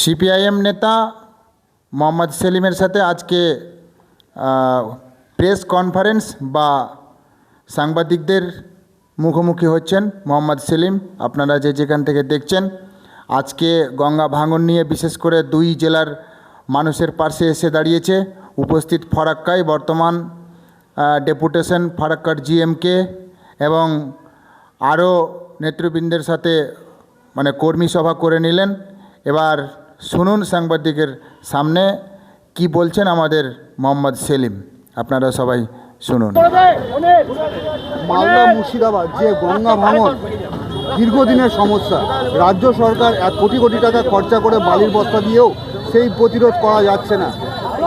CPIM নেতা মোহাম্মদ সেলিমের সাথে আজকে প্রেস কনফারেন্স বা সাংবাদিকদের মুখোমুখি হচ্ছেন মোহাম্মদ সেলিম। আপনারা যে যেখান থেকে দেখছেন, আজকে গঙ্গা ভাঙন নিয়ে বিশেষ করে দুই জেলার মানুষের পাশে এসে দাঁড়িয়েছে। উপস্থিত ফারাক্কায় বর্তমান ডেপুটেশন ফারাক্কার জিএমকে এবং আরও নেতৃবৃন্দের সাথে কর্মী সভা করে নিলেন। এবার শুনুন সাংবাদিকের সামনে কি বলছেন আমাদের মোহাম্মদ সেলিম। আপনারা সবাই শুনুন। মালদা মুর্শিদাবাদ যে গঙ্গা ভাঙন দীর্ঘদিনের সমস্যা, রাজ্য সরকার কোটি কোটি টাকা খরচা করে বালির বস্তা দিয়েও সেই প্রতিরোধ করা যাচ্ছে না।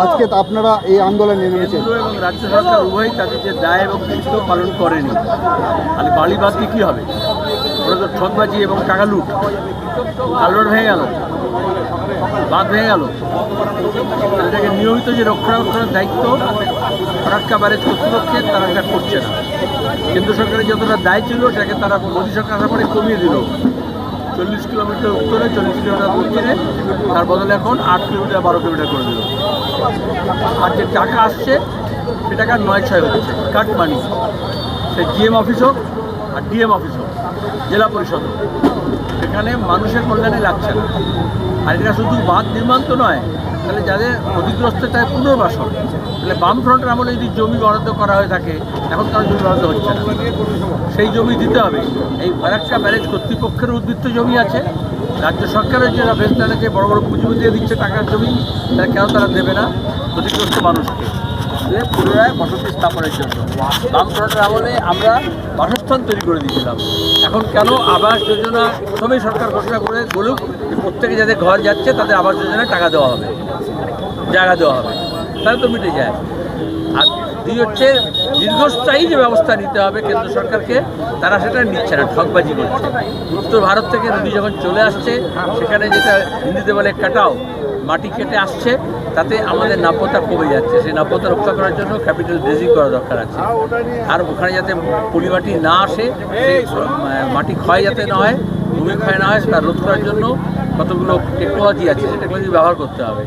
আজকে আপনারা এই আন্দোলনে নেমেছেন এবং রাজ্য সরকার উভয়ই তাদের যে দায় এবং দায়িত্ব পালন করেনি। তাহলে বালি বাদ দিয়ে কী হবে? ওরা তো ঠকবাজি এবং টাকা লুট, কালভার্ট ভেঙে গেল, বাঁধ ভেঙে গেল। এটাকে নিয়মিত যে রক্ষণাবেক্ষণের দায়িত্ব ফারাক্কা ব্যারেজ কর্তৃপক্ষের, তারা এটা করছে না। কেন্দ্র সরকারের যতটা দায় ছিল সেটাকে তারা মোদী সরকার আসার পরে কমিয়ে দিল। 40 কিলোমিটার উত্তরে, 40 কিলোমিটার দক্ষিণে, তার বদলে এখন 8 কিলোমিটার 12 কিলোমিটার করে দিল। আর যে টাকা আসছে সে টাকা 9-6 হচ্ছে কাট মানি। সে জিএম অফিস হোক আর ডিএম অফিস হোক, জেলা পরিষদ হোক, সেখানে মানুষের কল্যাণে লাগছে না। আর এটা শুধু বাঁধ নির্মাণ তো নয়, তাহলে যাদের ক্ষতিগ্রস্ত তাই পুনর্বাসন। তাহলে বামফ্রন্টের আমলে যদি জমি বরাদ্দ করা হয়ে থাকে, এখন তার জমি বরাদ্দ হচ্ছে না। সেই জমি দিতে হবে। এই ফারাক্কা ব্যারেজ কর্তৃপক্ষের উদ্বৃত্ত জমি আছে, রাজ্য সরকারের যে ভেস্তানে যে বড় বড় পুঁজি দিয়ে দিচ্ছে টাকার জমি, তারা কেন তারা দেবে না ক্ষতিগ্রস্ত মানুষকে পুনরায় বসতি স্থাপনের জন্য? বামফ্রন্টের আমলে আমরা বাসস্থান তৈরি করে দিয়েছিলাম। এখন কেন আবাস যোজনা প্রথমেই সরকার ঘোষণা করে বলুক যে প্রত্যেকে যাদের ঘর যাচ্ছে তাদের আবাস যোজনায় টাকা দেওয়া হবে, জায়গা দেওয়া হবে, তাহলে তো মিটে যায়। আর দুই হচ্ছে দীর্ঘস্থায়ী যে ব্যবস্থা নিতে হবে কেন্দ্র সরকারকে, তারা সেটা নিচ্ছে না, ঠকবাজি করছে। উত্তর ভারত থেকে নদী যখন চলে আসছে, সেখানে যেটা হিন্দিতে বলে কাটাও, মাটি কেটে আসছে, তাতে আমাদের নাব্যতা কমে যাচ্ছে। সেই নাব্যতা রক্ষা করার জন্য ক্যাপিটাল ড্রেজিং করা দরকার আছে। আর ওখানে যাতে পলিমাটি না আসে, সেই মাটি ক্ষয় যাতে না হয়, ভূমি ক্ষয় না হয়, সেটা রোধ করার জন্য কতগুলো টেকনোলজি আছে, সেই টেকনোলজি ব্যবহার করতে হবে।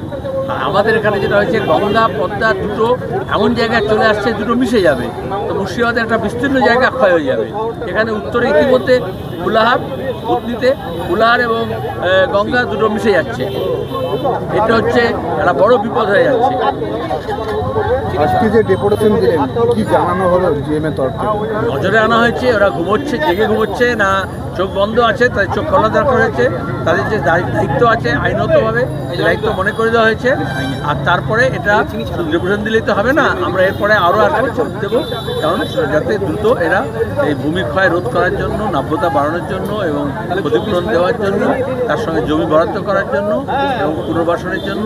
আর আমাদের এখানে যেটা হয়েছে, গঙ্গা পদ্মা দুটো এমন জায়গায় চলে আসছে, দুটো মিশে যাবে, তো মুর্শিদাবাদের একটা বিস্তীর্ণ জায়গা ক্ষয় হয়ে যাবে। এখানে উত্তরে ইতিমধ্যে কুলাহার, বুতনিতে কুলাহার এবং গঙ্গা দুটো মিশে যাচ্ছে। এটা হচ্ছে একটা বড় বিপদ হয়ে যাচ্ছে। আজকে যে ডেপুটেশন দিলেন, কি জানানো হলো জিএমের তরফ থেকে? নজরে আনা হয়েছে, ওরা ঘুমোচ্ছে, জেগে ঘুমোচ্ছে না, চোখ বন্ধ আছে, তাদের চোখ খোলা দরকার হয়েছে। তাদের যে দায়িত্ব আছে আইনতভাবে, সেই দায়িত্ব মনে করে দেওয়া হয়েছে। আর তারপরে এটা ডেপুটেশন দিলেই তো হবে না, আমরা এরপরে আরও আসবো, চোখ দেবো, কারণ যাতে দ্রুত এরা এই ভূমি ক্ষয় রোধ করার জন্য, নাব্যতা বাড়ানোর জন্য এবং ক্ষতিপূরণ দেওয়ার জন্য, তার সঙ্গে জমি বরাদ্দ করার জন্য এবং পুনর্বাসনের জন্য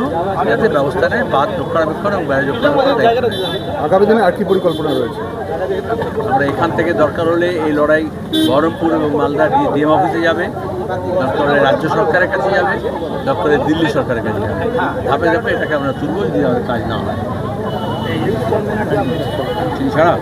যাতে ব্যবস্থা নেয়, বাঁধ রক্ষণাবেক্ষণ এবং ব্যারেজ রক্ষণাবেক্ষণ। আগামী দিনে আর কি পরিকল্পনা রয়েছে? আমরা এখান থেকে দরকার হলে এই লড়াই বহরমপুর এবং মালদা ডিএম অফিসে যাবে, দরকার হলে রাজ্য সরকারের কাছে যাবে, দরকার হলে দিল্লি সরকারের কাছে যাবে। ধাপে ধাপে এটাকে আমরা তুলব যদি আমাদের কাজ না হয়। ছাড়া